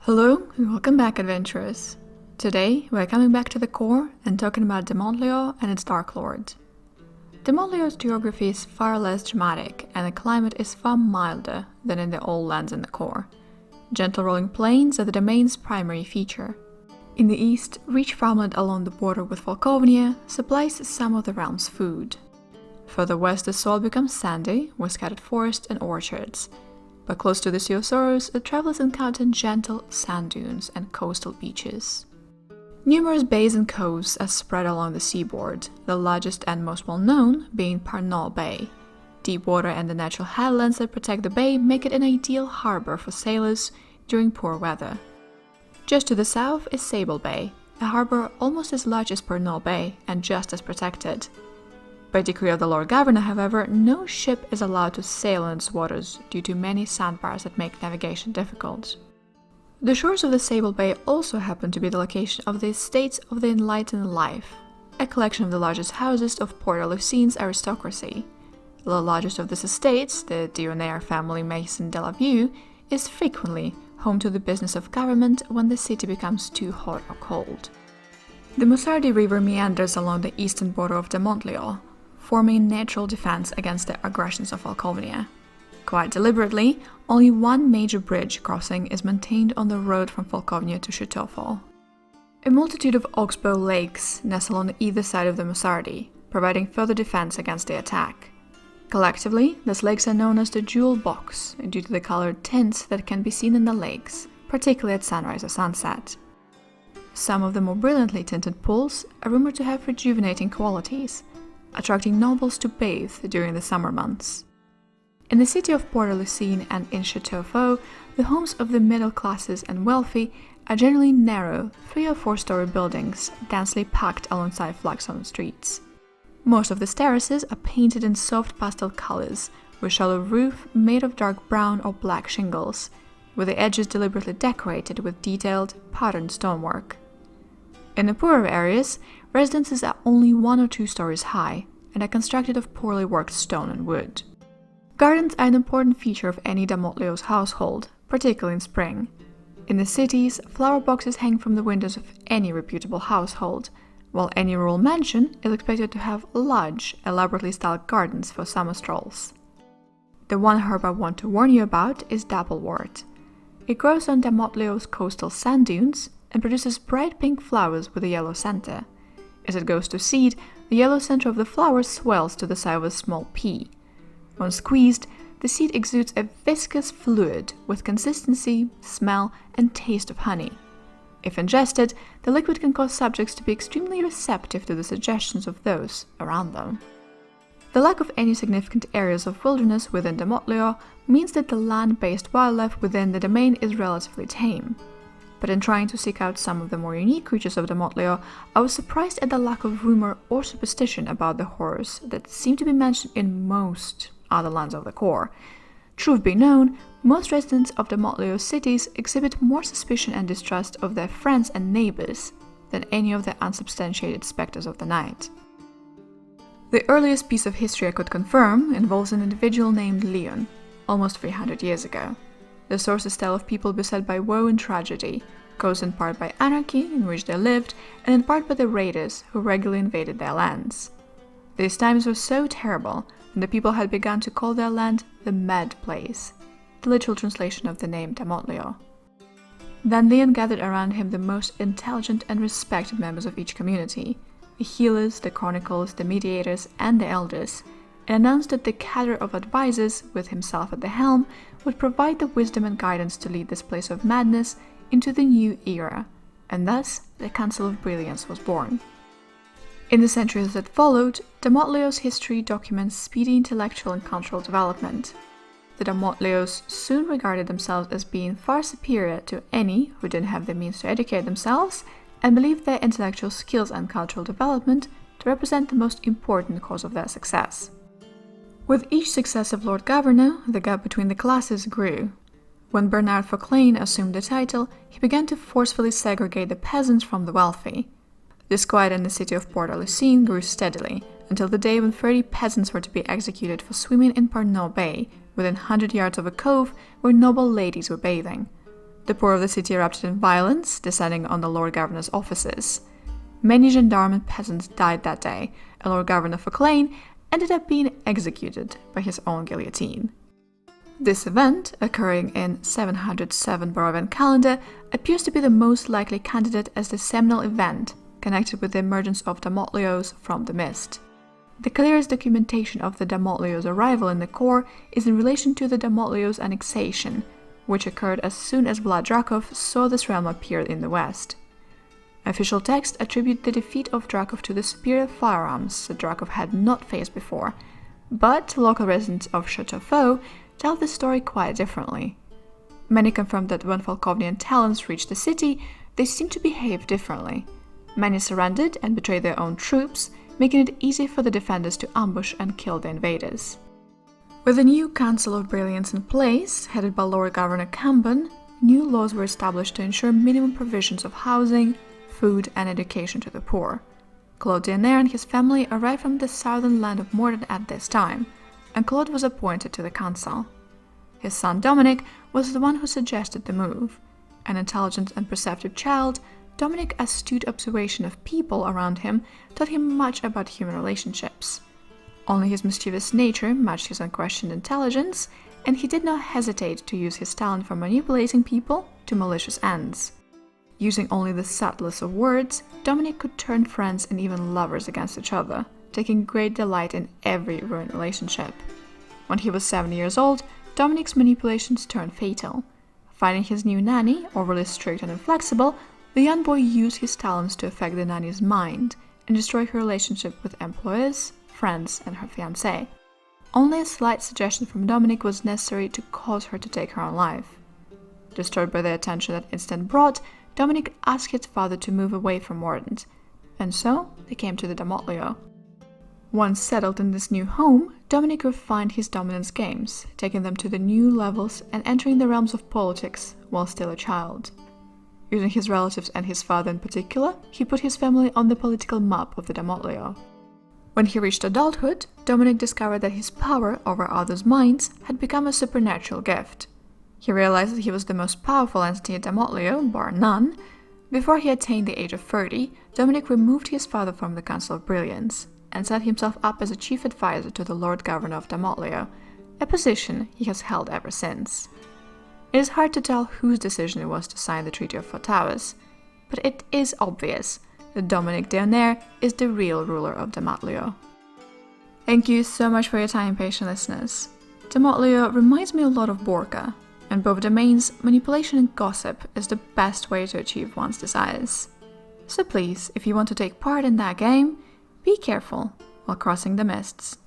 Hello and welcome back, adventurers. Today we're coming back to the core and talking about Dementlieu and its Dark Lord. Dementlieu's geography is far less dramatic and the climate is far milder than in the old lands in the core. Gentle rolling plains are the domain's primary feature. In the east, rich farmland along the border with Falkovnia supplies some of the realm's food. Further west the soil becomes sandy with scattered forests and orchards. But close to the Sea of Sorrows, the travelers encounter gentle sand dunes and coastal beaches. Numerous bays and coves are spread along the seaboard, the largest and most well-known being Parnell Bay. Deep water and the natural headlands that protect the bay make it an ideal harbor for sailors during poor weather. Just to the south is Sable Bay, a harbor almost as large as Parnell Bay and just as protected. By decree of the Lord Governor, however, no ship is allowed to sail in its waters due to many sandbars that make navigation difficult. The shores of the Sable Bay also happen to be the location of the Estates of the Enlightened Life, a collection of the largest houses of port-a-lucine's aristocracy. The largest of these estates, the Dionair family Maison de la Vue, is frequently home to the business of government when the city becomes too hot or cold. The Musardi River meanders along the eastern border of Dementlieu, forming a natural defense against the aggressions of Falkovnia. Quite deliberately, only one major bridge crossing is maintained on the road from Falkovnia to Chateaufort. A multitude of oxbow lakes nestle on either side of the Musardi, providing further defense against the attack. Collectively, these lakes are known as the Jewel Box due to the colored tints that can be seen in the lakes, particularly at sunrise or sunset. Some of the more brilliantly tinted pools are rumored to have rejuvenating qualities, attracting nobles to bathe during the summer months. In the city of Port-a-lucine and in Chateaufort, the homes of the middle classes and wealthy are generally narrow 3 or 4-story buildings densely packed alongside flagstone streets. Most of the terraces are painted in soft pastel colors, with shallow roof made of dark brown or black shingles, with the edges deliberately decorated with detailed, patterned stonework. In the poorer areas, residences are only 1 or 2 stories high and are constructed of poorly worked stone and wood. Gardens are an important feature of any Dementlieu's household, particularly in spring. In the cities, flower boxes hang from the windows of any reputable household, while any rural mansion is expected to have large, elaborately styled gardens for summer strolls. The one herb I want to warn you about is dapplewort. It grows on Dementlieu's coastal sand dunes and produces bright pink flowers with a yellow center. As it goes to seed, the yellow center of the flower swells to the size of a small pea. When squeezed, the seed exudes a viscous fluid with consistency, smell, and taste of honey. If ingested, the liquid can cause subjects to be extremely receptive to the suggestions of those around them. The lack of any significant areas of wilderness within Dementlieu means that the land-based wildlife within the domain is relatively tame. But in trying to seek out some of the more unique creatures of Dementlieu, I was surprised at the lack of rumor or superstition about the horrors that seem to be mentioned in most other lands of the core. Truth be known, most residents of Dementleu's cities exhibit more suspicion and distrust of their friends and neighbors than any of the unsubstantiated specters of the night. The earliest piece of history I could confirm involves an individual named Leon, almost 300 years ago. The sources tell of people beset by woe and tragedy, caused in part by anarchy in which they lived, and in part by the raiders who regularly invaded their lands. These times were so terrible that the people had begun to call their land the Mad Place, the literal translation of the name Dementlieu. Then Leon gathered around him the most intelligent and respected members of each community, the healers, the chroniclers, the mediators, and the elders, and announced that the cadre of advisors, with himself at the helm, would provide the wisdom and guidance to lead this place of madness into the new era, and thus the Council of Brilliance was born. In the centuries that followed, Dementleu's history documents speedy intellectual and cultural development. The Dementleus soon regarded themselves as being far superior to any who didn't have the means to educate themselves, and believed their intellectual skills and cultural development to represent the most important cause of their success. With each successive Lord Governor, the gap between the classes grew. When Bernard Fauclain assumed the title, he began to forcefully segregate the peasants from the wealthy. Disquiet in the city of Port-a-lucine grew steadily, until the day when 30 peasants were to be executed for swimming in Parnell Bay, within 100 yards of a cove where noble ladies were bathing. The poor of the city erupted in violence, descending on the Lord Governor's offices. Many gendarmes and peasants died that day, and Lord Governor Fauclain ended up being executed by his own guillotine. This event, occurring in 707 Barovian calendar, appears to be the most likely candidate as the seminal event connected with the emergence of Dementlieux from the mist. The clearest documentation of the Dementlieu's arrival in the core is in relation to the Dementlieu's annexation, which occurred as soon as Vlad Dracov saw this realm appear in the west. Official texts attribute the defeat of Dracov to the superior firearms that Dracov had not faced before, but local residents of Chateaufoux tell the story quite differently. Many confirm that when Falkovnian talents reached the city, they seemed to behave differently. Many surrendered and betrayed their own troops, making it easy for the defenders to ambush and kill the invaders. With the new Council of Brilliance in place, headed by Lord Governor Cambon, new laws were established to ensure minimum provisions of housing, food, and education to the poor. Claude Diener and his family arrived from the southern land of Morden at this time, and Claude was appointed to the council. His son Dominic was the one who suggested the move. An intelligent and perceptive child, Dominic's astute observation of people around him taught him much about human relationships. Only his mischievous nature matched his unquestioned intelligence, and he did not hesitate to use his talent for manipulating people to malicious ends. Using only the subtlest of words, Dominic could turn friends and even lovers against each other, taking great delight in every ruined relationship. When he was 7 years old, Dominic's manipulations turned fatal. Finding his new nanny overly strict and inflexible, the young boy used his talents to affect the nanny's mind and destroy her relationship with employers, friends, and her fiancé. Only a slight suggestion from Dominic was necessary to cause her to take her own life. Disturbed by the attention that instant brought, Dominic asked his father to move away from Mordant, and so they came to the Dementlieu. Once settled in this new home, Dominic refined his dominance games, taking them to the new levels and entering the realms of politics while still a child. Using his relatives and his father in particular, he put his family on the political map of the Dementlieu. When he reached adulthood, Dominic discovered that his power over others' minds had become a supernatural gift. He realized that he was the most powerful entity at Dementlieu, bar none. Before he attained the age of 30, Dominic removed his father from the Council of Brilliance and set himself up as a chief advisor to the Lord Governor of Dementlieu, a position he has held ever since. It is hard to tell whose decision it was to sign the Treaty of Four Towers, but it is obvious that Dominic Diener is the real ruler of Dementlieu. Thank you so much for your time, patient listeners. Dementlieu reminds me a lot of Borca. In both domains, manipulation and gossip is the best way to achieve one's desires. So please, if you want to take part in that game, be careful while crossing the mists.